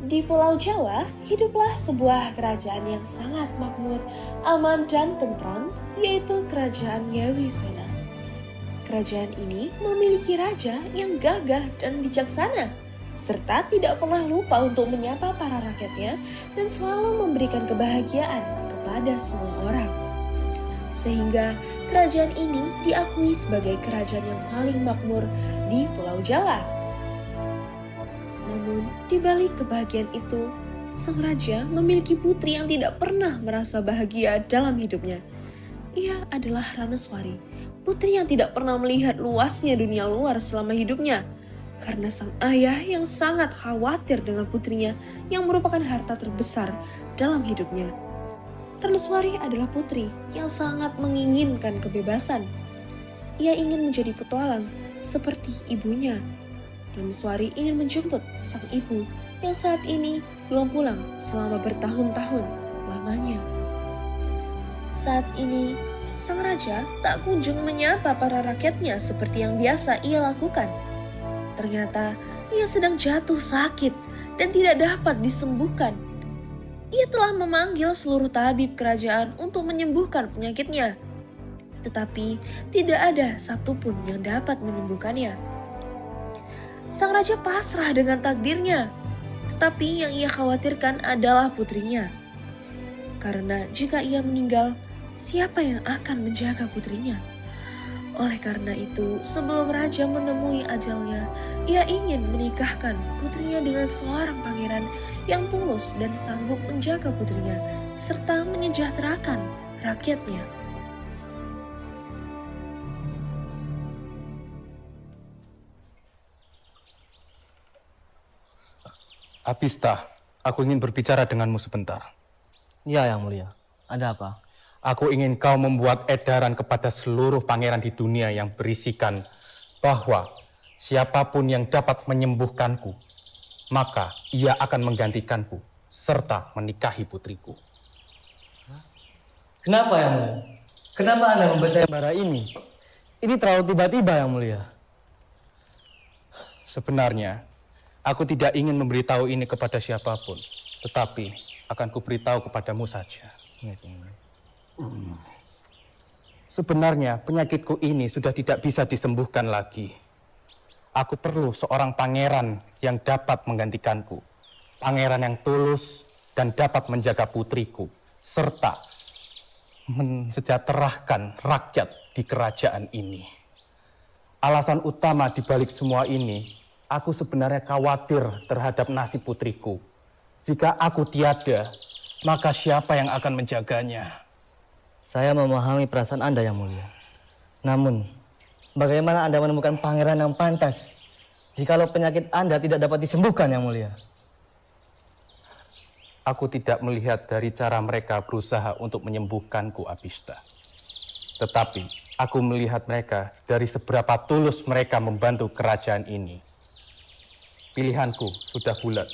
Di Pulau Jawa, hiduplah sebuah kerajaan yang sangat makmur, aman dan tentram, yaitu Kerajaan Nyawisena. Kerajaan ini memiliki raja yang gagah dan bijaksana, serta tidak pernah lupa untuk menyapa para rakyatnya dan selalu memberikan kebahagiaan kepada semua orang. Sehingga kerajaan ini diakui sebagai kerajaan yang paling makmur di Pulau Jawa. Namun, di balik kebahagiaan itu, sang raja memiliki putri yang tidak pernah merasa bahagia dalam hidupnya. Ia adalah Raneswari, putri yang tidak pernah melihat luasnya dunia luar selama hidupnya. Karena sang ayah yang sangat khawatir dengan putrinya yang merupakan harta terbesar dalam hidupnya. Raneswari adalah putri yang sangat menginginkan kebebasan. Ia ingin menjadi petualang seperti ibunya. Raneswari ingin menjemput sang ibu yang saat ini belum pulang selama bertahun-tahun lamanya. Saat ini, sang raja tak kunjung menyapa para rakyatnya seperti yang biasa ia lakukan. Ternyata ia sedang jatuh sakit dan tidak dapat disembuhkan. Ia telah memanggil seluruh tabib kerajaan untuk menyembuhkan penyakitnya. Tetapi tidak ada satupun yang dapat menyembuhkannya. Sang raja pasrah dengan takdirnya, tetapi yang ia khawatirkan adalah putrinya. Karena jika ia meninggal, siapa yang akan menjaga putrinya? Oleh karena itu, sebelum raja menemui ajalnya, ia ingin menikahkan putrinya dengan seorang pangeran yang tulus dan sanggup menjaga putrinya, serta menyejahterakan rakyatnya. Abista, aku ingin berbicara denganmu sebentar. Ya, Yang Mulia. Ada apa? Aku ingin kau membuat edaran kepada seluruh pangeran di dunia yang berisikan bahwa siapapun yang dapat menyembuhkanku, maka ia akan menggantikanku serta menikahi putriku. Kenapa, Yang Mulia? Kenapa Anda membaca bara ini? Ini terlalu tiba-tiba, Yang Mulia. Sebenarnya, aku tidak ingin memberitahu ini kepada siapapun, tetapi akan kuberitahu kepadamu saja. Sebenarnya penyakitku ini sudah tidak bisa disembuhkan lagi. Aku perlu seorang pangeran yang dapat menggantikanku. Pangeran yang tulus dan dapat menjaga putriku, serta mensejahterakan rakyat di kerajaan ini. Alasan utama di balik semua ini, aku sebenarnya khawatir terhadap nasib putriku. Jika aku tiada, maka siapa yang akan menjaganya? Saya memahami perasaan Anda, Yang Mulia. Namun, bagaimana Anda menemukan pangeran yang pantas jikalau penyakit Anda tidak dapat disembuhkan, Yang Mulia? Aku tidak melihat dari cara mereka berusaha untuk menyembuhkanku, Abista. Tetapi, aku melihat mereka dari seberapa tulus mereka membantu kerajaan ini. Pilihanku sudah bulat.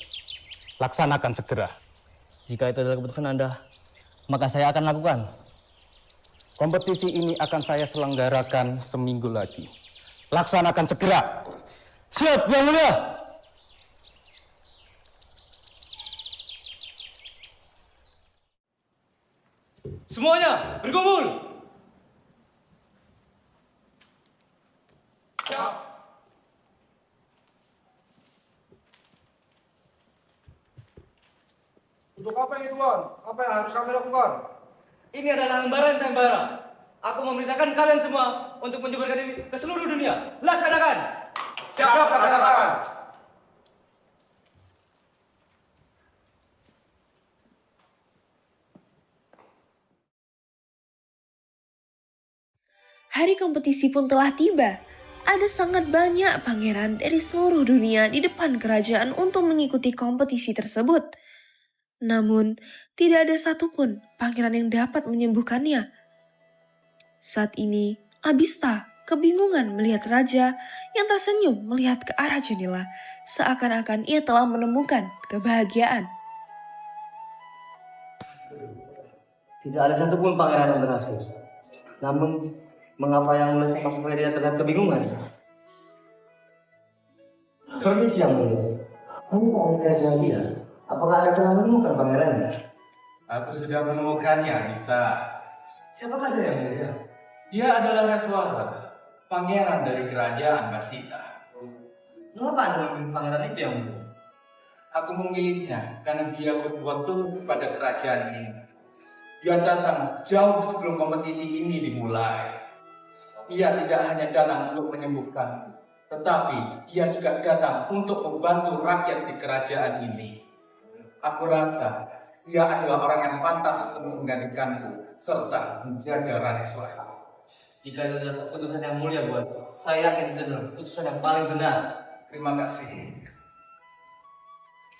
Laksanakan segera. Jika itu adalah keputusan Anda, maka saya akan lakukan. Kompetisi ini akan saya selenggarakan seminggu lagi. Laksanakan segera. Siap, Yang Mulia! Semuanya berkumpul. Untuk apa ini Tuan? Apa yang harus kami lakukan? Ini adalah lembaran sayembara. Aku memerintahkan kalian semua untuk menyebarkan ini ke seluruh dunia. Laksanakan. Siap, laksanakan. Hari kompetisi pun telah tiba. Ada sangat banyak pangeran dari seluruh dunia di depan kerajaan untuk mengikuti kompetisi tersebut. Namun, tidak ada satupun pangeran yang dapat menyembuhkannya. Saat ini, Abista kebingungan melihat raja yang tersenyum melihat ke arah jendela, seakan-akan ia telah menemukan kebahagiaan. Tidak ada satupun pangeran yang berhasil. Namun, mengapa Yang Mulia sama sekali tidak terlihat kebingungan? Permisi, Yang Mulia. Kamu tak ada dia. Apakah Anda telah menemukan pangeran? Aku sudah menemukannya, Abista. Siapakah dia yang mulia? Dia adalah Raswara, pangeran dari kerajaan Basita. Mengapa Anda memilih pangeran itu yang mulia? Aku memilihnya karena dia berbuat tulus pada kerajaan ini. Dia datang jauh sebelum kompetisi ini dimulai. Ia tidak hanya datang untuk menyembuhkanku, tetapi ia juga datang untuk membantu rakyat di kerajaan ini. Aku rasa ia adalah orang yang pantas untuk menggantikanku serta menjaga Raneswara. Jika itu adalah keputusan yang mulia buat saya, yakin itu adalah keputusan yang paling benar. Terima kasih.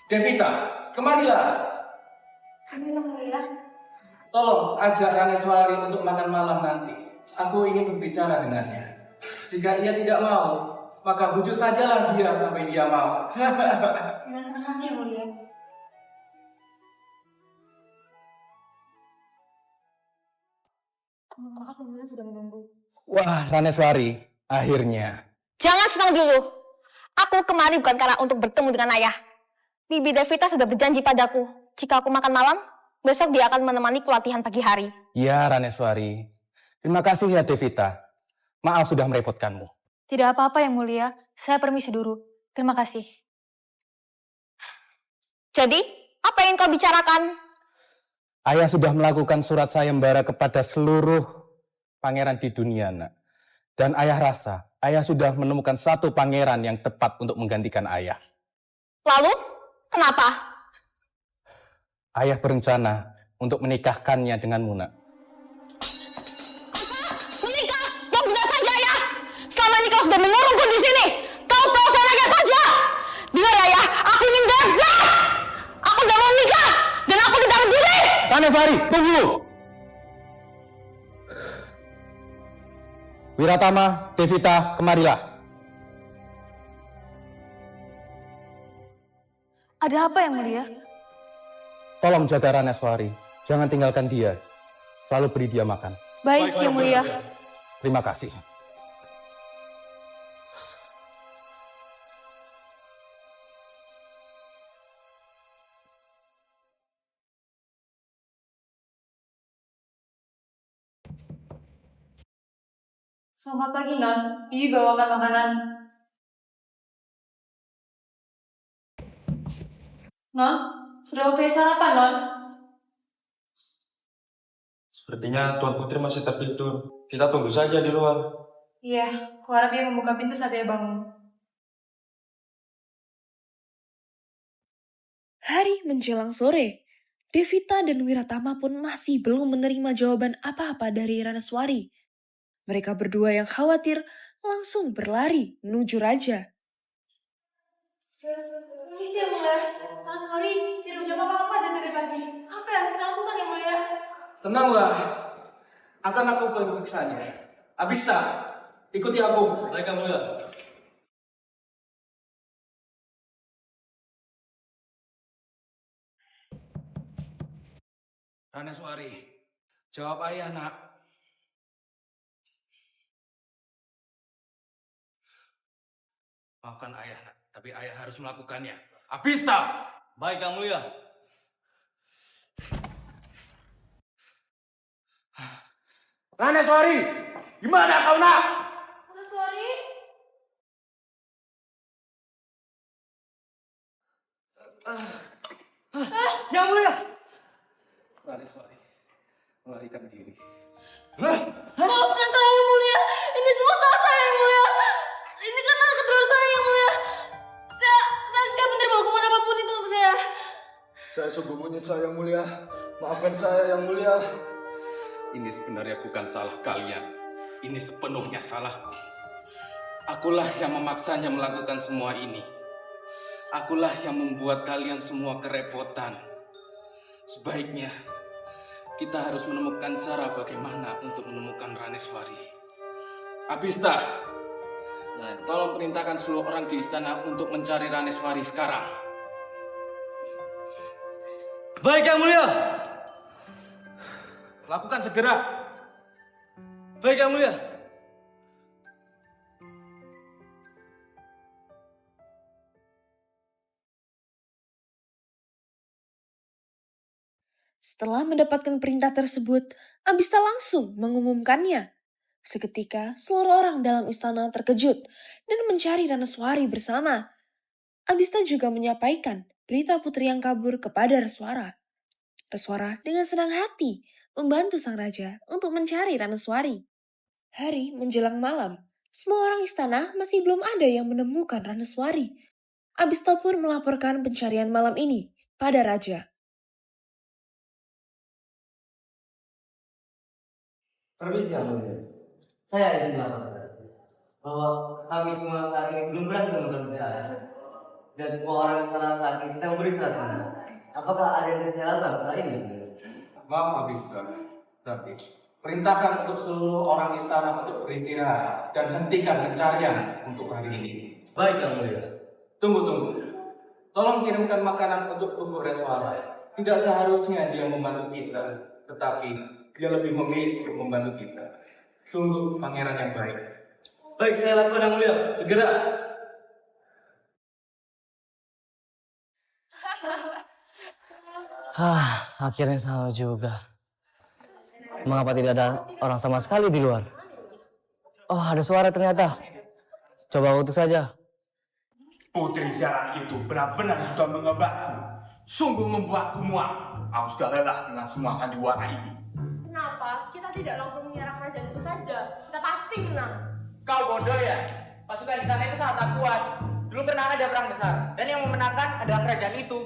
Devita, kemarilah. Tolong ajak Raneswari untuk makan malam nanti. Aku ingin berbicara dengannya. Jika ia tidak mau, maka bujuk sajalah dia sampai dia mau. Dengan senang hati yang mulia. Maaf, yang mulia sudah menunggu. Wah, Raneswari, akhirnya. Jangan senang dulu. Aku kemari bukan karena untuk bertemu dengan ayah. Bibi Devita sudah berjanji padaku, jika aku makan malam, besok dia akan menemaniku latihan pagi hari. Ya, Raneswari. Terima kasih ya, Devita. Maaf sudah merepotkanmu. Tidak apa-apa yang mulia, saya permisi dulu. Terima kasih. Jadi, apa yang kau bicarakan? Ayah sudah melakukan surat sayembara kepada seluruh pangeran di dunia, nak. Dan ayah rasa, ayah sudah menemukan satu pangeran yang tepat untuk menggantikan ayah. Lalu, kenapa? Ayah berencana untuk menikahkannya denganmu, nak. Menikah? Kau tidak saja, ayah. Selama ini kau sudah mengurungku di sini. Kau selesaikan saja. Dengar, ayah, aku ingin bebas. Aku tidak mau menikah. Dan aku tidak peduli. Raneswari, tunggu! Wiratama, Devita, kemarilah. Ada apa yang mulia? Tolong jaga Raneswari. Jangan tinggalkan dia. Selalu beri dia makan. Baik, yang mulia. Terima kasih. Selamat pagi, Non. Bibi bawakan makanan. Non, sudah waktunya sarapan, Non. Sepertinya Tuan Putri masih tertidur. Kita tunggu saja di luar. Iya, aku harap dia membuka pintu saat dia bangun. Hari menjelang sore, Devita dan Wiratama pun masih belum menerima jawaban apa-apa dari Raneswari. Mereka berdua yang khawatir langsung berlari menuju raja. Misi yang mulia, Raneswari tidak menjawab apa-apa dari pagi. Apa yang harus kita lakukan yang mulia? Tenanglah. Akan aku periksanya. Abista, ikuti aku. Baik, yang mulia. Raneswari, jawab ayah, nak. Maafkan ayah, nak. Tapi ayah harus melakukannya. Abista! Baik, yang mulia. Raneswari, gimana kau nak? Raneswari? Yang mulia. Raneswari, melarikan diri. Maafkan saya yang mulia. Ini semua salah saya yang mulia. Ini karena keterlaluan saya yang mulia. Saya siap menerima hukuman apapun itu untuk saya. Saya sungguh menyesal yang mulia. Maafkan saya yang mulia. Ini sebenarnya bukan salah kalian. Ini sepenuhnya salahku. Akulah yang memaksanya melakukan semua ini. Akulah yang membuat kalian semua kerepotan. Sebaiknya kita harus menemukan cara bagaimana untuk menemukan Raneswari. Abista, tolong perintahkan seluruh orang di istana untuk mencari Raneswari sekarang. Baik, yang mulia. Lakukan segera. Baik, yang mulia. Setelah mendapatkan perintah tersebut, Abista langsung mengumumkannya. Seketika, seluruh orang dalam istana terkejut dan mencari Ranoswari bersama. Abista juga menyampaikan berita putri yang kabur kepada Reswara. Reswara dengan senang hati membantu sang raja untuk mencari Ranoswari. Hari menjelang malam, semua orang istana masih belum ada yang menemukan Ranoswari. Abista pun melaporkan pencarian malam ini pada raja. Permisi yang mulia. Saya ingin melaporkan bahwa kami semua saat ini belum berhasil menemukan mutiara. Dan semua orang di sana saat ini sedang beristirahat. Apakah ada yang bisa lakukan setelah ini? Maaf Abista, tapi perintahkan untuk seluruh orang istana untuk beristirahat dan hentikan pencarian untuk hari ini. Baik yang mulia. Tunggu. Tolong kirimkan makanan untuk tubuh Reswara. Tidak seharusnya dia membantu kita, tetapi dia lebih memilih untuk membantu kita. Sungguh pangeran yang baik. Baik, saya lakukan yang mulia. Segera. Akhirnya sama juga. Mengapa tidak ada orang sama sekali di luar? Oh, ada suara ternyata. Coba utus saja. Putri siaran itu benar-benar sudah mengebakku. Sungguh membuatku muak. Aku sudah lelah dengan semua sandiwara ini. Kenapa kita tidak langsung menyerang kerajaan itu saja? Kita pasti menang. Kau bodoh ya? Pasukan di sana itu sangat tak kuat. Dulu pernah ada perang besar, dan yang memenangkan adalah kerajaan itu.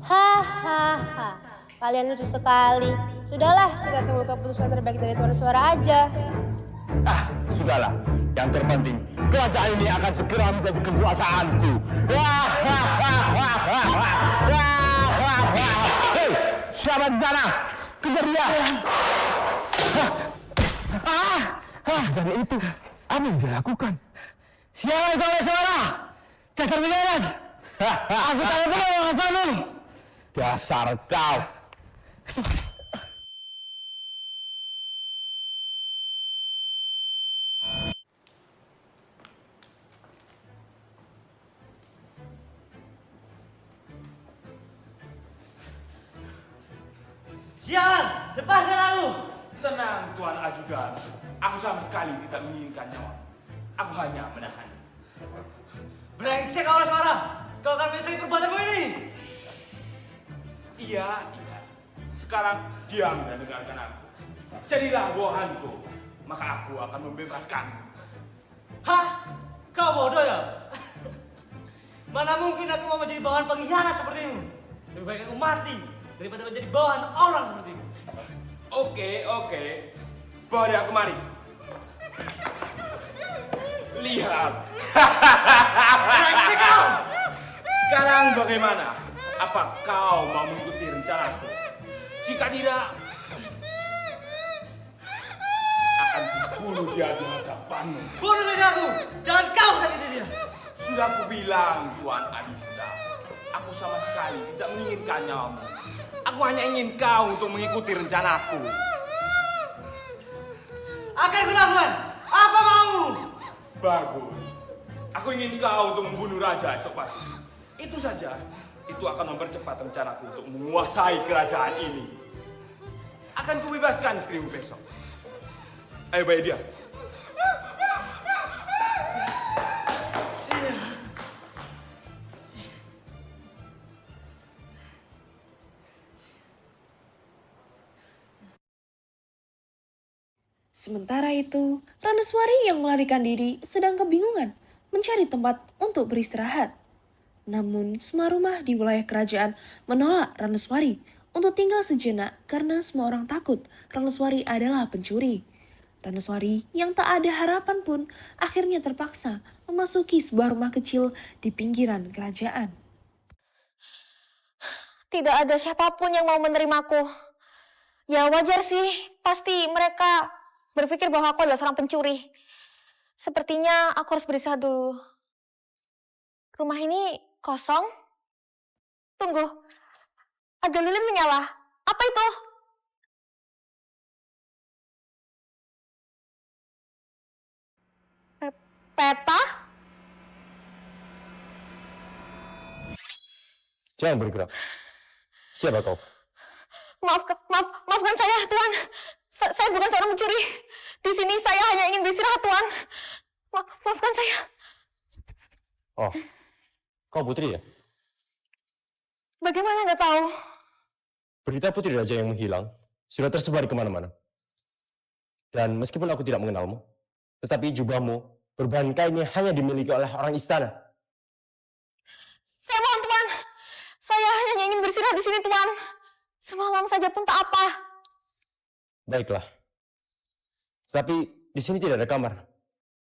Hahaha, kalian lucu sekali. Sudahlah, kita tunggu keputusan terbaik dari Tuan Suara aja. Sudahlah. Yang terpenting, kerajaan ini akan segera menjadi kekuasaanku. Hei, siapa di sana? Kejar dia! Dari itu, apa yang dia lakukan? Siapa kau suara? Dasar penjahat! Aku tak perlu mengatakanmu. Dasar kau! Sialan, lepaskan aku. Tenang, Tuan Ajudan. Aku sama sekali tidak menginginkan nyawa. Aku hanya menahan. Brengsek kau Reswara. Kau akan menyesali perbuatanmu ini. Iya. Sekarang diam dan dengarkan aku. Jadilah bawahanku, maka aku akan membebaskanmu. Hah? Kau bodoh ya? Mana mungkin aku mau menjadi bawahan pengkhianat sepertimu. Lebih baik aku mati daripada menjadi bawahan orang sepertimu. Oke. Bawa dia kemari. Lihat. Brengsek kau! Sekarang bagaimana? Apa kau mau mengikuti rencanaku? Jika tidak, akan kubunuh dia di hadapanmu. Bunuh saja aku! Jangan kau sakiti dia! Sudah kubilang, Tuan Abista. Aku sama sekali tidak menginginkan nyawamu. Aku hanya ingin kau untuk mengikuti rencanaku. Akan kulakukan! Apa mau? Bagus. Aku ingin kau untuk membunuh raja esok pagi. Itu saja. Itu akan mempercepat rencanaku untuk menguasai kerajaan ini. Akan kubebaskan istrimu besok. Ayo bayar dia. Sementara itu, Ranoswari yang melarikan diri sedang kebingungan mencari tempat untuk beristirahat. Namun, semua rumah di wilayah kerajaan menolak Ranoswari untuk tinggal sejenak karena semua orang takut Ranoswari adalah pencuri. Ranoswari yang tak ada harapan pun akhirnya terpaksa memasuki sebuah rumah kecil di pinggiran kerajaan. Tidak ada siapapun yang mau menerimaku. Ya wajar sih, pasti mereka berpikir bahwa aku adalah seorang pencuri. Sepertinya aku harus beristirahat dulu. Rumah ini kosong. Tunggu, ada lilin menyala. Apa itu? Peta? Jangan bergerak. Siapa kau? Maafkan saya, Tuan. Saya bukan seorang pencuri. Di sini saya hanya ingin beristirahat, Tuan. Maafkan saya. Oh, kau Putri ya? Bagaimana Anda tahu? Berita Putri Raja yang menghilang sudah tersebar di kemana-mana. Dan meskipun aku tidak mengenalmu, tetapi jubahmu berbahan kain yang hanya dimiliki oleh orang istana. Saya mohon, Tuan. Saya hanya ingin beristirahat di sini, Tuan. Semalam saja pun tak apa. Baiklah. Tapi di sini tidak ada kamar.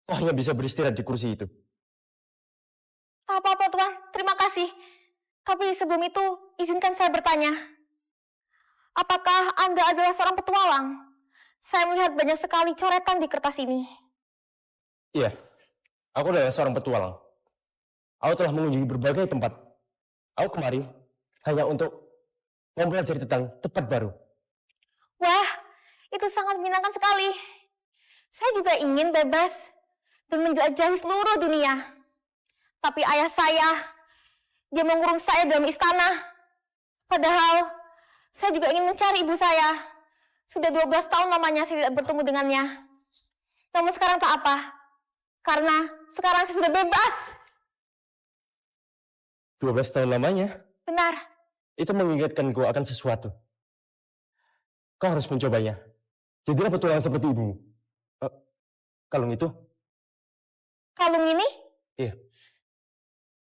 Kau hanya bisa beristirahat di kursi itu. Tak apa-apa, Tuan. Terima kasih. Tapi sebelum itu, izinkan saya bertanya. Apakah Anda adalah seorang petualang? Saya melihat banyak sekali coretan di kertas ini. Iya, aku adalah seorang petualang. Aku telah mengunjungi berbagai tempat. Aku kemari hanya untuk mempelajari tentang tempat baru. Wah, itu sangat menyenangkan sekali. Saya juga ingin bebas dan menjelajahi seluruh dunia. Tapi ayah saya, dia mengurung saya dalam istana. Padahal, saya juga ingin mencari ibu saya. Sudah 12 tahun lamanya saya tidak bertemu dengannya. Namun sekarang tak apa. Karena sekarang saya sudah bebas. 12 tahun lamanya? Benar. Itu mengingatkanku akan sesuatu. Kau harus mencobanya. Jadilah petualang seperti ibumu. Kalung itu? Kalung ini? Iya.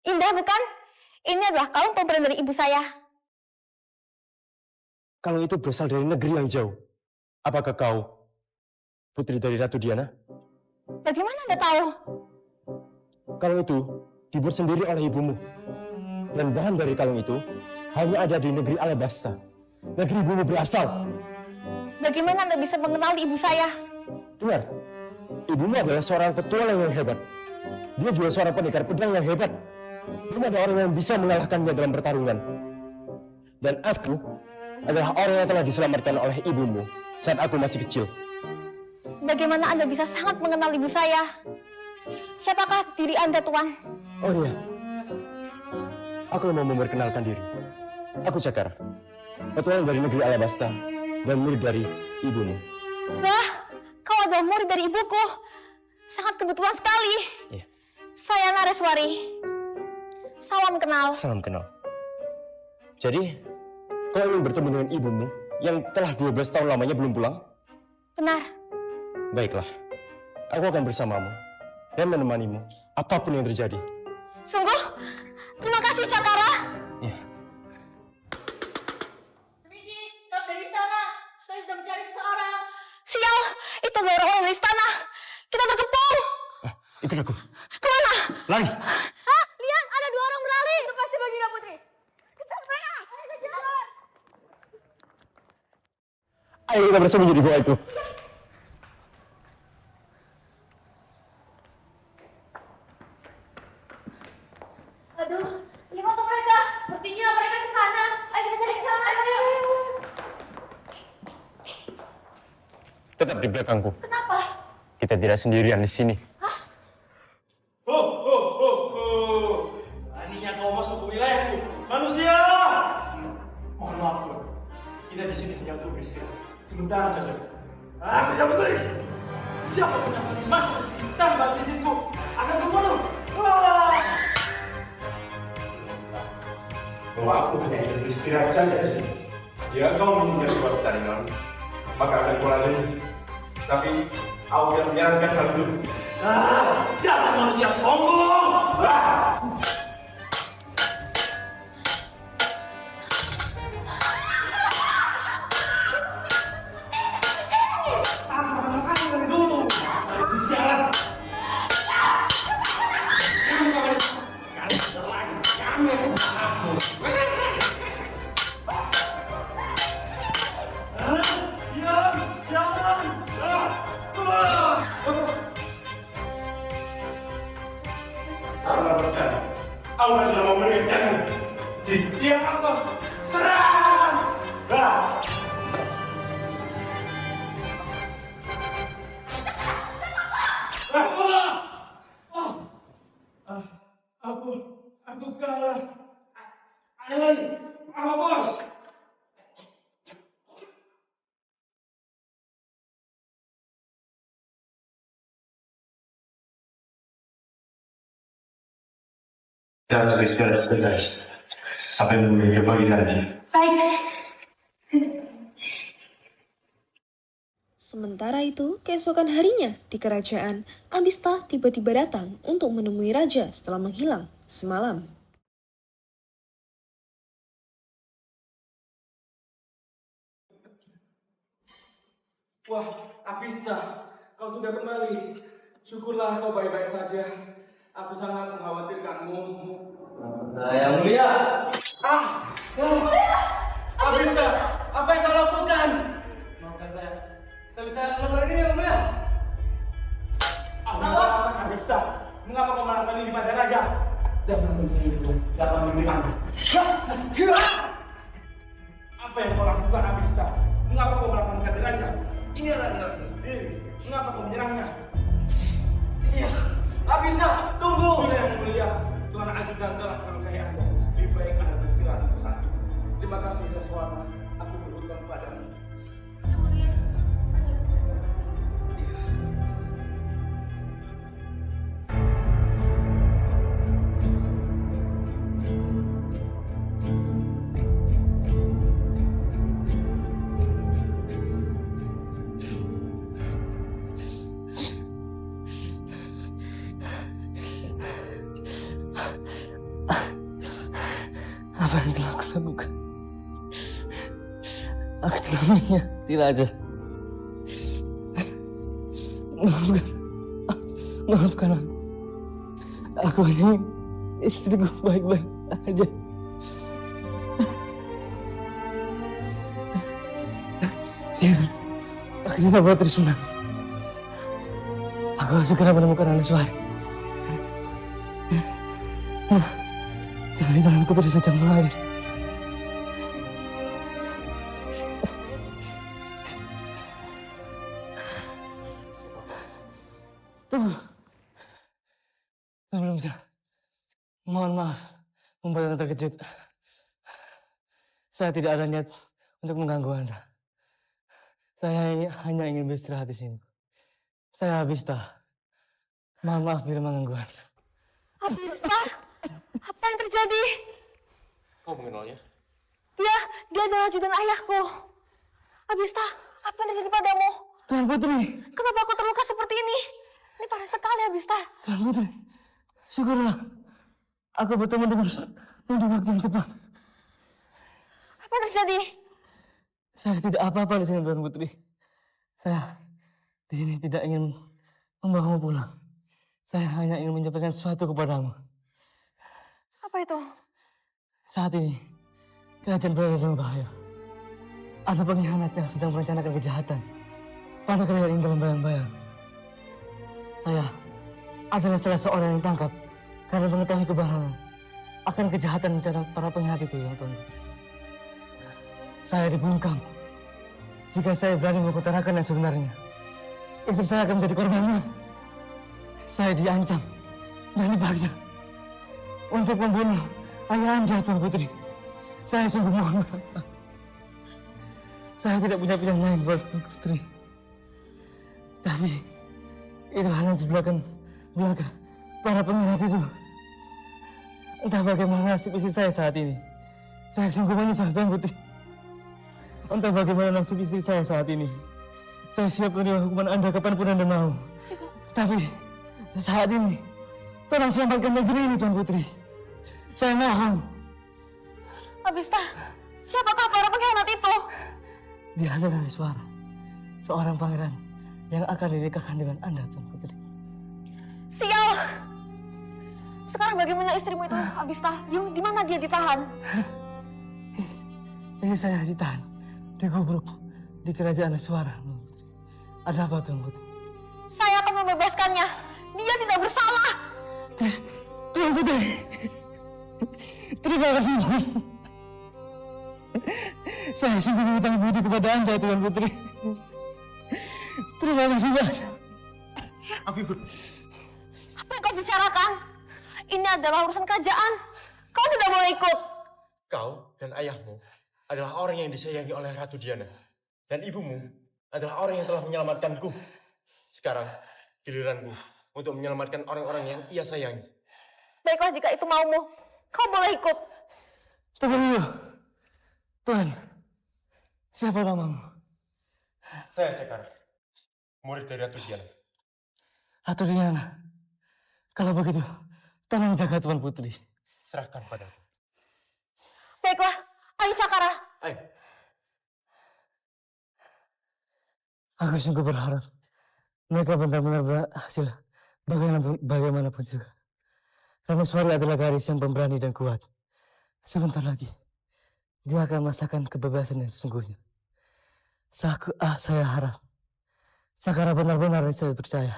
Indah bukan? Ini adalah kalung pemberian dari ibu saya. Kalung itu berasal dari negeri yang jauh. Apakah kau putri dari Ratu Diana? Bagaimana Anda tahu? Kalung itu dibuat sendiri oleh ibumu. Dan bahan dari kalung itu hanya ada di negeri Alabasta. Negeri ibumu berasal. Bagaimana Anda bisa mengenali ibu saya? Dengar, ibumu adalah seorang petualang yang hebat. Dia juga seorang pendekar pedang yang hebat. Belum ada orang yang bisa mengalahkannya dalam pertarungan. Dan aku adalah orang yang telah diselamatkan oleh ibumu saat aku masih kecil. Bagaimana Anda bisa sangat mengenal ibu saya? Siapakah diri Anda, Tuan? Oh iya, aku mau memperkenalkan diri. Aku Cakar, petualang dari negeri Alabasta dan murid dari ibumu. Wah, kau adalah murid dari ibuku. Sangat kebetulan sekali. Iya. Saya Nareswari. Salam kenal. Salam kenal. Jadi, kau ingin bertemu dengan ibumu yang telah 12 tahun lamanya belum pulang? Benar. Baiklah, aku akan bersamamu dan menemanimu apapun yang terjadi. Sungguh? Terima kasih, Cakara. Ya. Permisi, kami dari istana. Kami sedang mencari seseorang. Sial, itu adalah orang dari istana. Kita berkepung. Ikut aku. Kemana? Lari. Hah? Lihat, ada 2 orang berlari. Itu pasti Baginda Putri. Kejar mereka. Ayo kejar. Ayo kita bersembunyi di gua itu. Aduh, gimana tuh mereka? Sepertinya mereka ke sana. Ayo kita cari ke sana. Ayo. Tetap di belakangku. Kenapa? Kita tidak sendirian di sini. Ho, ho, ho, ho. Beraninya kau masuk ke wilayahku, manusia! Mohon maaf, Tuan. Kita di sini hanya untuk beristirahat. Sebentar saja. Aku yang betul. Siapa pun yang berani masuk tanpa izinku akan kubunuh. Bahwa aku hanya ingin beristirahat saja di sini. Jika kau menghindar sebuah pertandingan, maka akan kuladeni. Tapi aku tidak menyarankan hal itu. Dasar manusia sombong! Selamatkan Kita harus beristirahat sebentar sampai menunggu pagi nanti. Baik. Sementara itu, keesokan harinya di kerajaan, Abista tiba-tiba datang untuk menemui raja setelah menghilang semalam. Wah, Abista, kau sudah kembali. Syukurlah kau baik-baik saja. Aku sangat mengkhawatirkanmu. Yang mulia. Abista, apa yang kau lakukan? Maafkan saya. Saya bisa keluar ini yang mulia. Apa Abista? Mengapa kau melakukan ini pada raja? Jangan memberikan. Apa yang kau lakukan, Abista? Mengapa kau melakukan pada raja? Ini adalah anak sendiri. Mengapa kau menyerangnya? Iya. Abista, tunggu. Sudah yang mulia. Tuhan ajudan telah melukai Anda. Lebih baik Anda beristirahat saat ini. Terima kasih atas suara. Aku berhutang padamu. Apa yang telah aku lakukan? Aku telah menyakiti raja. Maafkan aku. Aku hanya ingin istriku baik-baik aja. Jangan. Aku tidak boleh terus menangis. Aku harus segera menemukan Anuswari. Jangan di tanganku terus saja mengalir. Tunggu. Belum bisa. Mohon maaf membuat Anda terkejut. Saya tidak ada niat untuk mengganggu Anda. Saya hanya ingin beristirahat di sini. Saya Abista. Mohon maaf bila mengganggu Anda. Abista, apa yang terjadi? Kau mengenalnya? Dia adalah ajudan ayahku. Abista, apa yang terjadi padamu? Tuan Putri. Kenapa aku terluka seperti ini? Ini parah sekali, Abista. Tuan Putri, syukurlah. Aku bertemu dengan waktu yang tepat. Apa yang terjadi? Saya tidak apa-apa di sini, Tuan Putri. Saya di sini tidak ingin membawamu pulang. Saya hanya ingin menyampaikan sesuatu kepadamu. Apa itu? Saat ini, kerajaan berada dalam bahaya. Ada pengkhianat yang sedang merencanakan kejahatan pada kerajaan ini dalam bayang-bayang. Saya adalah salah seorang yang ditangkap karena mengetahui kebenaran akan kejahatan rencana para pengkhianat itu, ya Tuan Putri. Saya dibungkam. Jika saya berani mengutarakan yang sebenarnya, istri saya akan menjadi korbannya. Saya diancam dan dipaksa untuk membunuh ayah Anda, Tuan Putri. Saya sungguh mohon maaf. Saya tidak punya pilihan lain, Tuan Putri. Tapi itu hanya di belakang para pengkhianat itu. Entah bagaimana nasib istri saya saat ini. Saya sungguh menyesal, Tuan Putri. Entah bagaimana nasib istri saya saat ini. Saya siap menerima hukuman Anda kapanpun Anda mau. Tapi saat ini, tolong selamatkan negeri ini, Tuan Putri. Saya mohon. Abista, siapakah para pengkhianat itu? Dia adalah suara seorang pangeran yang akan dinikahkan dengan Anda, Tuan Putri. Sial! Sekarang bagaimana istrimu itu, Abista? Di mana dia ditahan? Ini saya ditahan di Gubruk di kerajaan suara. Ada apa, Tuan Putri? Saya akan membebaskannya. Dia tidak bersalah. Tuan Putri, terima kasih. Saya sungguh berhutang budi kepada Anda, Tuan Putri. Terima kasih banyak. Aku ikut. Apa yang kau bicarakan? Ini adalah urusan kerajaan. Kau tidak boleh ikut. Kau dan ayahmu adalah orang yang disayangi oleh Ratu Diana. Dan ibumu adalah orang yang telah menyelamatkanku. Sekarang giliranku untuk menyelamatkan orang-orang yang ia sayangi. Baiklah jika itu maumu. Kau boleh ikut. Tunggu dulu. Tuhan, siapa namamu? Saya Cakar, murid dari Ratu Diana. Ratu Diana. Kalau begitu, tolong jaga Tuan Putri. Serahkan padaku. Baiklah, ayo Cakara. Ayo. Aku sungguh berharap mereka benar-benar berhasil bagaimanapun juga. Ranoswari adalah gadis yang pemberani dan kuat. Sebentar lagi, dia akan merasakan kebebasan yang sesungguhnya. Saya harap Cakara benar-benar saya percaya.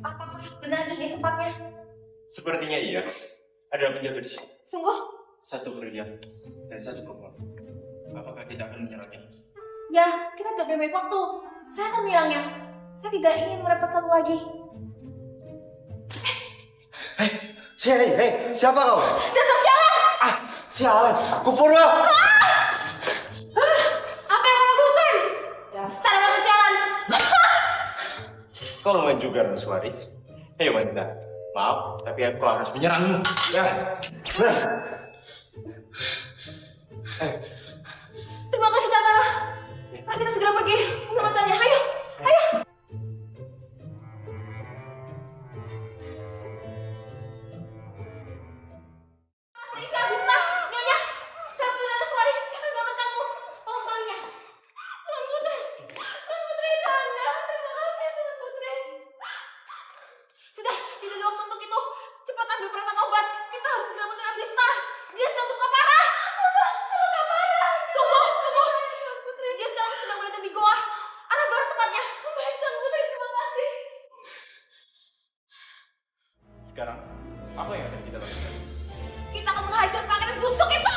Apakah benar ini tempatnya? Sepertinya iya. Ada penjaga di sini. Sungguh? Satu pria dan satu perempuan. Apakah kita akan menyerangnya? Ya, kita tidak punya banyak waktu. Saya akan menyerangnya. Saya tidak ingin merepotkan lagi. Hei, siapa kau? Dasar sialan! Sialan, Kupurwo! Apa yang kau lakukan? Dasar mata sialan! Kau lumayan juga, Ranoswari. Hei wanita, maaf, tapi aku harus menyerangmu. Ya. Terima kasih Cakara. Ayo kita segera pergi menemukannya. Ayo, ayo. Istri Abista, Nyonya. Saya Putri Ranoswari. Saya akan menyelamatkanmu. Tolong tangannya. Tuan Putri. Tuan Putri Kanda. Terima kasih Tuan Putri. Sudah, tidak ada waktu untuk itu. Cepat ambil peralatan obat. Kita harus segera menemui Abista. Dia sedang terluka parah. Terluka parah. Sungguh. Dia sekarang sedang berada di goa. Arah barat tepatnya. Baik Tuan Putri, terima kasih. Sekarang, apa yang akan kita lakukan? Kita akan menghajar pangeran busuk itu.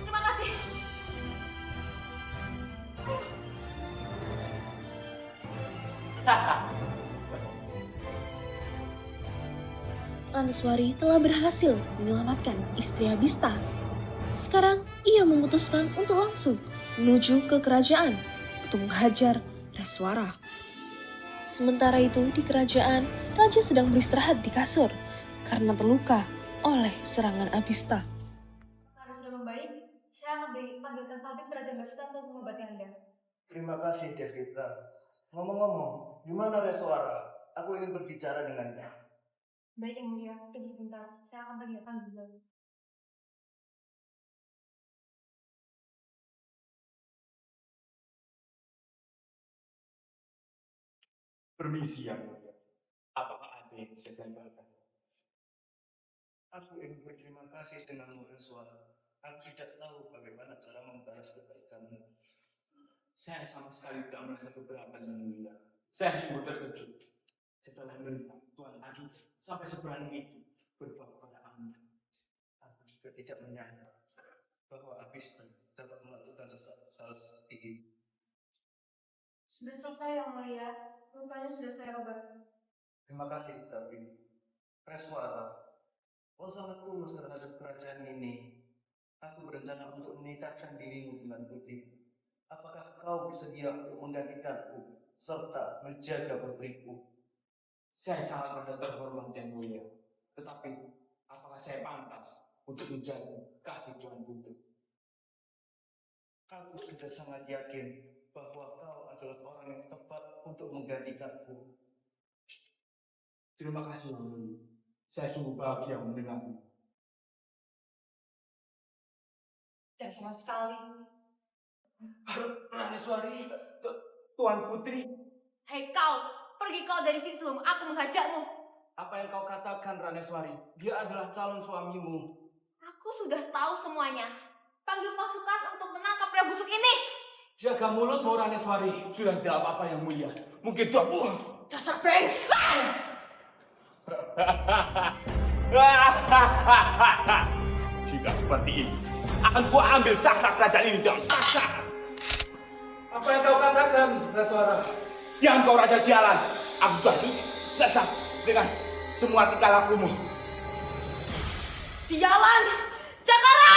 Terima kasih. Ranoswari telah berhasil menyelamatkan istri Abista. Sekarang ia memutuskan untuk langsung menuju ke kerajaan untuk menghajar Reswara. Sementara itu di kerajaan, Raja sedang beristirahat di kasur karena terluka oleh serangan Abista. Karena sudah membaik, saya akan panggilkan tabib kerajaan Basita untuk mengobati Anda. Terima kasih, Devita. Ngomong-ngomong, di mana Reswara? Aku ingin berbicara dengannya. Baik Yang Mulia, tunggu sebentar. Saya akan panggilkan dulu. Permisi Yang Mulia. Apakah ada yang bisa saya bantu? Aku ingin berterima kasih denganmu, Reswara. Aku tidak tahu bagaimana cara membalas kebaikanmu. Saya sama sekali tidak merasa keberatan Yang Mulia. Saya sungguh terkejut setelah melihat Tuan Aju sampai seberani itu berbau pada Anda. Aku juga tidak menyangka bahwa Abista dapat melakukan hal seperti ini. Sudah selesai Yang Mulia, lukanya sudah saya obati. Terima kasih, tapi Reswara, kau sangat tulus terhadap kerajaan ini. Aku berencana untuk menikahkan dirimu dengan putriku. Apakah kau bersedia untuk menggantikanku serta menjaga putriku? Saya sangat merasa terhormat Yang Mulia. Tetapi, apakah saya pantas untuk menjaga kasih Tuan Putri? Aku sudah sangat yakin bahwa kau adalah orang yang tepat untuk menggantikanku. Terima kasih Yang Mulia. Saya sungguh bahagia mendengarnya. Tidak sama sekali. Ranoswari, Tuan Putri. Hei kau, pergi kau dari sini sebelum aku menghajarmu. Apa yang kau katakan, Ranoswari? Dia adalah calon suamimu. Aku sudah tahu semuanya. Panggil pasukan untuk menangkap pria busuk ini. Jaga mulutmu, Ranoswari. Sudah tidak apa-apa Yang Mulia. Mungkin Tuan... Dasar brengsek! Jika seperti ini, akan ku ambil takhta kerajaan ini dalam saksa. Apa yang kau katakan, Reswara? Diam kau raja sialan. Aku sudah sesat dengan semua tingkah lakumu. Sialan! Cakara!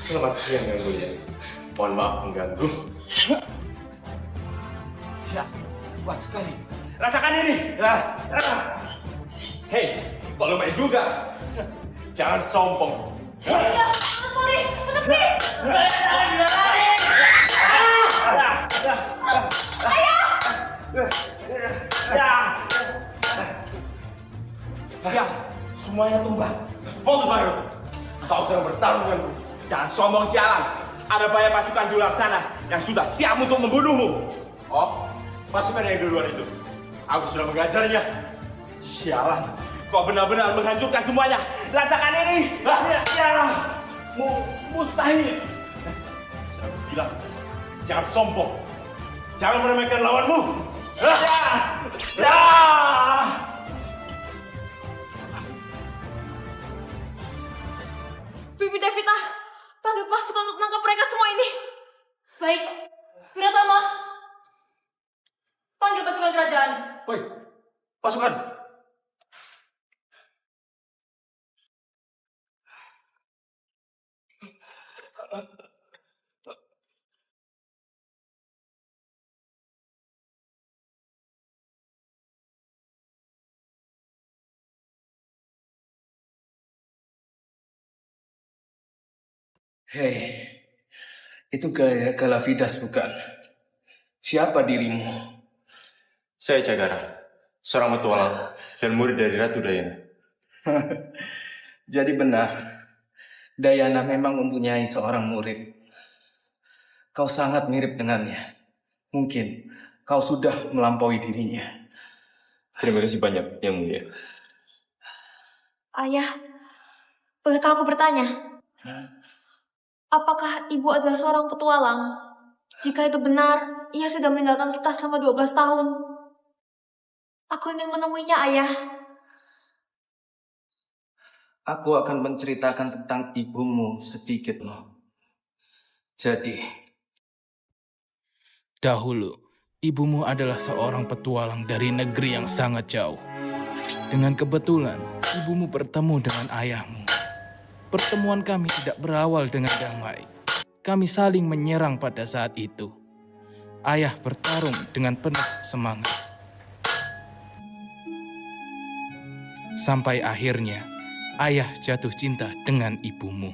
Selamat siang Yang Mulia. Mohon maaf mengganggu. Siap, kuat sekali. Rasakan ini. Hei, kok lu main juga? Jangan sombong. Iya, sorry, menepi. Siap, semuanya tumbang. Fokus baru. Kau sedang bertarung denganku. Jangan sombong sialan. Ada banyak pasukan di luar sana yang sudah siap untuk membunuhmu. Oh, pasukan yang di luar itu. Aku sudah mengajarinya. Sialan, kau benar-benar menghancurkan semuanya. Rasakan ini. Mustahil. Saya bilang, jangan sombong. Jangan meremehkan lawanmu. Bibi Devita, panggil pasukan untuk menangkap mereka semua ini. Baik, Wiratama, panggil pasukan kerajaan. Woi, pasukan. Hei, itu gaya Galavidas bukan? Siapa dirimu? Saya Cagara, seorang petualang dan murid dari Ratu Dayana. Jadi benar, Dayana memang mempunyai seorang murid. Kau sangat mirip dengannya. Mungkin kau sudah melampaui dirinya. Terima kasih banyak, Yang Mulia. Ayah, bolehkah aku bertanya? Apakah ibu adalah seorang petualang? Jika itu benar, ia sudah meninggalkan kita selama 12 tahun. Aku ingin menemuinya, Ayah. Aku akan menceritakan tentang ibumu sedikit, no. Jadi, dahulu, ibumu adalah seorang petualang dari negeri yang sangat jauh. Dengan kebetulan, ibumu bertemu dengan ayahmu. Pertemuan kami tidak berawal dengan damai. Kami saling menyerang pada saat itu. Ayah bertarung dengan penuh semangat. Sampai akhirnya, ayah jatuh cinta dengan ibumu.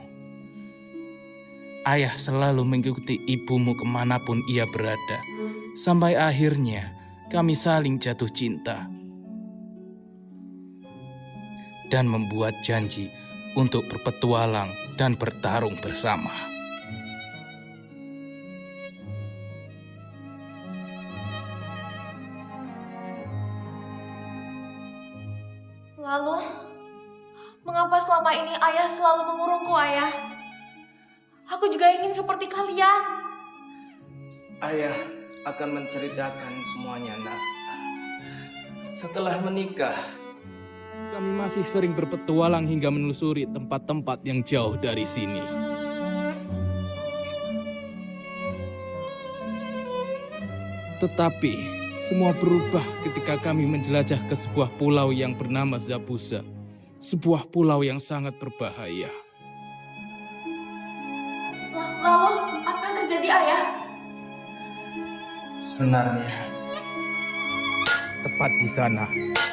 Ayah selalu mengikuti ibumu kemanapun ia berada. Sampai akhirnya, kami saling jatuh cinta. Dan membuat janji untuk berpetualang dan bertarung bersama. Lalu, mengapa selama ini ayah selalu mengurungku, Ayah? Aku juga ingin seperti kalian. ayah akan menceritakan semuanya, nak. Setelah menikah, Kami masih sering berpetualang hingga menelusuri tempat-tempat yang jauh dari sini. Tetapi, semua berubah ketika kami menjelajah ke sebuah pulau yang bernama Zabuza. Sebuah pulau yang sangat berbahaya. Lalu, apa yang terjadi, Ayah? sebenarnya Tepat di sana,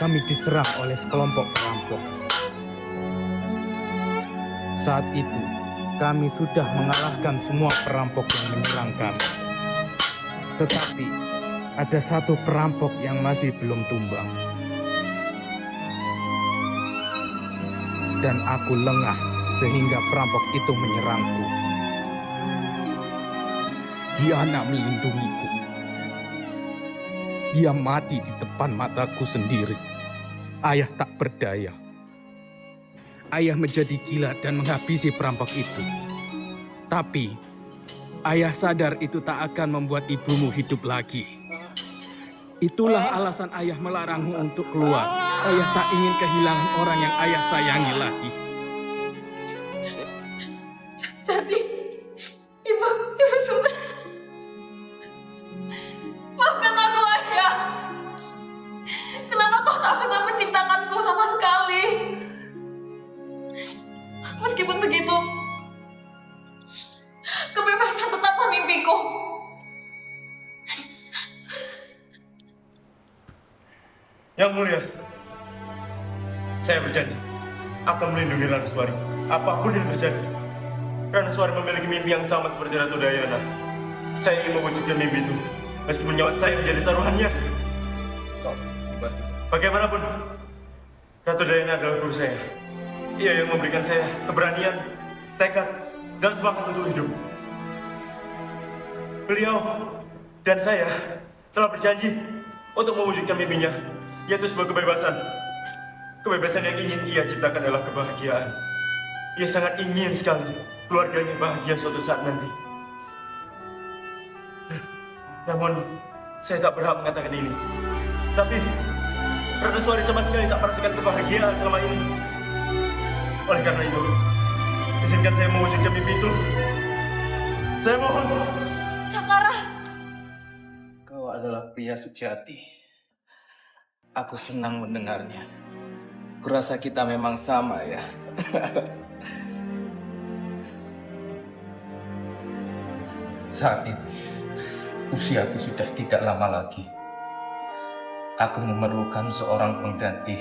kami diserang oleh sekelompok perampok. Saat itu, kami sudah mengalahkan semua perampok yang menyerang kami. Tetapi, ada satu perampok yang masih belum tumbang. Dan aku lengah sehingga perampok itu menyerangku. Dia nak melindungiku. Dia mati di depan mataku sendiri. Ayah tak berdaya. Ayah menjadi gila dan menghabisi perampok itu. Tapi, ayah sadar itu tak akan membuat ibumu hidup lagi. Itulah alasan ayah melarangmu untuk keluar. Ayah tak ingin kehilangan orang yang ayah sayangi lagi. Jadi, ibu sudah. Maafkan aku, Ayah. Kenapa kau tak pernah mencintakanku sama sekali? Yang mulia, saya berjanji akan melindungi Ranaswari apapun yang terjadi. Ranaswari memiliki mimpi yang sama seperti Ratu Dayana. Saya ingin mewujudkan mimpi itu, meskipun nyawa saya menjadi taruhannya. Bagaimanapun, Ratu Dayana adalah guru saya. Ia yang memberikan saya keberanian, tekad, dan semangat untuk hidup. Beliau dan saya telah berjanji untuk mewujudkan mimpinya, yaitu sebuah kebebasan. Kebebasan yang ingin ia ciptakan adalah kebahagiaan. Ia sangat ingin sekali keluarganya bahagia suatu saat nanti. Namun, saya tak berhak mengatakan ini. Tapi, Ranaswari sama sekali tak merasakan kebahagiaan selama ini. Oleh karena itu, izinkan saya mewujudkan mimpi itu. Saya mohon. Cakara. Kau adalah pria sejati. Aku senang mendengarnya. Kurasa kita memang sama ya. Saat ini, usiaku sudah tidak lama lagi. Aku memerlukan seorang pengganti,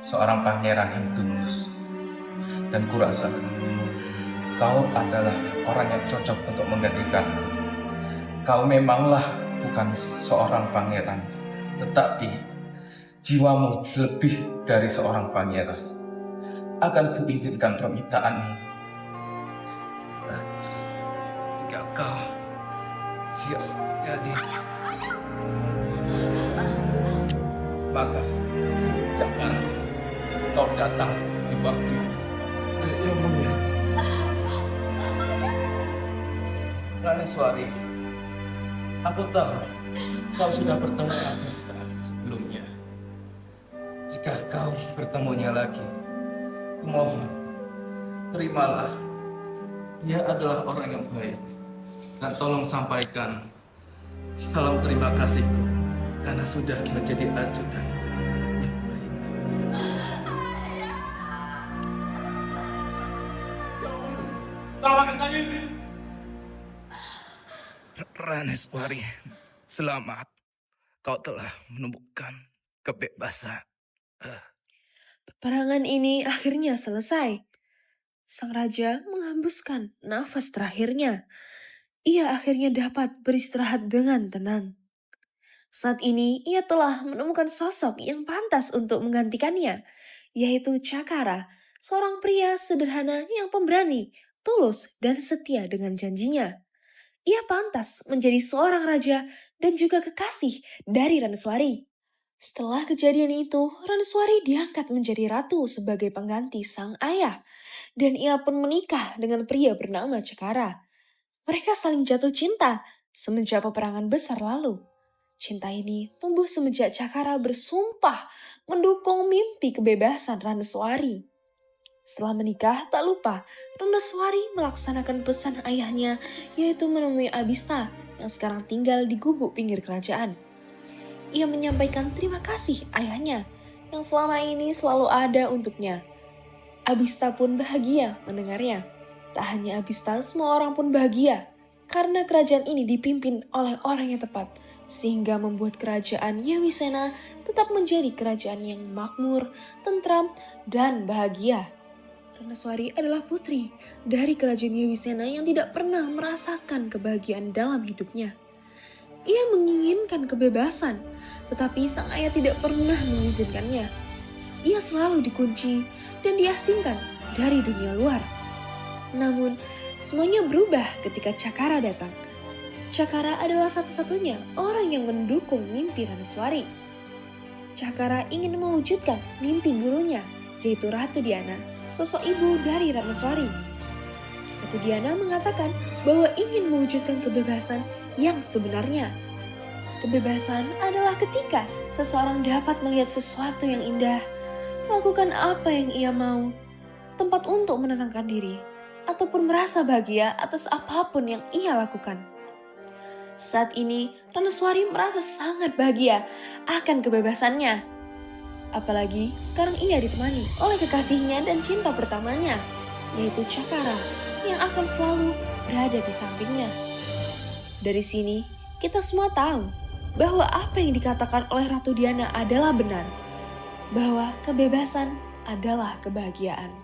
seorang pangeran yang tulus. Dan kurasa kau adalah orang yang cocok untuk menggantikanku. Kau memanglah bukan seorang pangeran, tetapi jiwamu lebih dari seorang pangeran. Akan kuizinkan permintaanmu. Jika kau siap jadi, maka Cakara, kau datang di waktu yang mulia. Ranaswari, aku tahu kau sudah bertemu Abista sebelumnya. Jika kau bertemunya lagi, kumohon, terimalah. Dia adalah orang yang baik. Dan tolong sampaikan salam terima kasihku karena sudah menjadi ajudan yang baik. Ranaswari, selamat. Kau telah menemukan kebebasan. Peperangan ini akhirnya selesai. Sang raja menghembuskan nafas terakhirnya. Ia akhirnya dapat beristirahat dengan tenang. Saat ini ia telah menemukan sosok yang pantas untuk menggantikannya, yaitu Cakara, seorang pria sederhana yang pemberani, tulus, dan setia dengan janjinya. Ia pantas menjadi seorang raja dan juga kekasih dari Ranaswari. Setelah kejadian itu, Ranaswari diangkat menjadi ratu sebagai pengganti sang ayah. Dan ia pun menikah dengan pria bernama Cakara. Mereka saling jatuh cinta semenjak peperangan besar lalu. Cinta ini tumbuh semenjak Cakara bersumpah mendukung mimpi kebebasan Ranaswari. Setelah menikah, tak lupa Ranaswari melaksanakan pesan ayahnya, yaitu menemui Abista yang sekarang tinggal di gubuk pinggir kerajaan. Ia menyampaikan terima kasih ayahnya yang selama ini selalu ada untuknya. Abista pun bahagia mendengarnya. Tak hanya Abista, semua orang pun bahagia karena kerajaan ini dipimpin oleh orang yang tepat, sehingga membuat kerajaan Yawisena tetap menjadi kerajaan yang makmur, tentram, dan bahagia. Ranaswari adalah putri dari kerajaan Yawisena yang tidak pernah merasakan kebahagiaan dalam hidupnya. Ia menginginkan kebebasan, tetapi sang ayah tidak pernah mengizinkannya. Ia selalu dikunci dan diasingkan dari dunia luar. Namun, semuanya berubah ketika Cakara datang. Cakara adalah satu-satunya orang yang mendukung mimpi Ranaswari. Cakara ingin mewujudkan mimpi gurunya, yaitu Ratu Diana, sosok ibu dari Ranaswari. Ratu Diana mengatakan bahwa ingin mewujudkan kebebasan yang sebenarnya. Kebebasan adalah ketika seseorang dapat melihat sesuatu yang indah, melakukan apa yang ia mau, tempat untuk menenangkan diri, ataupun merasa bahagia atas apapun yang ia lakukan. Saat ini, Ranaswari merasa sangat bahagia akan kebebasannya. Apalagi sekarang ia ditemani oleh kekasihnya dan cinta pertamanya, yaitu Cakara, yang akan selalu berada di sampingnya. Dari sini, kita semua tahu bahwa apa yang dikatakan oleh Ratu Diana adalah benar, bahwa kebebasan adalah kebahagiaan.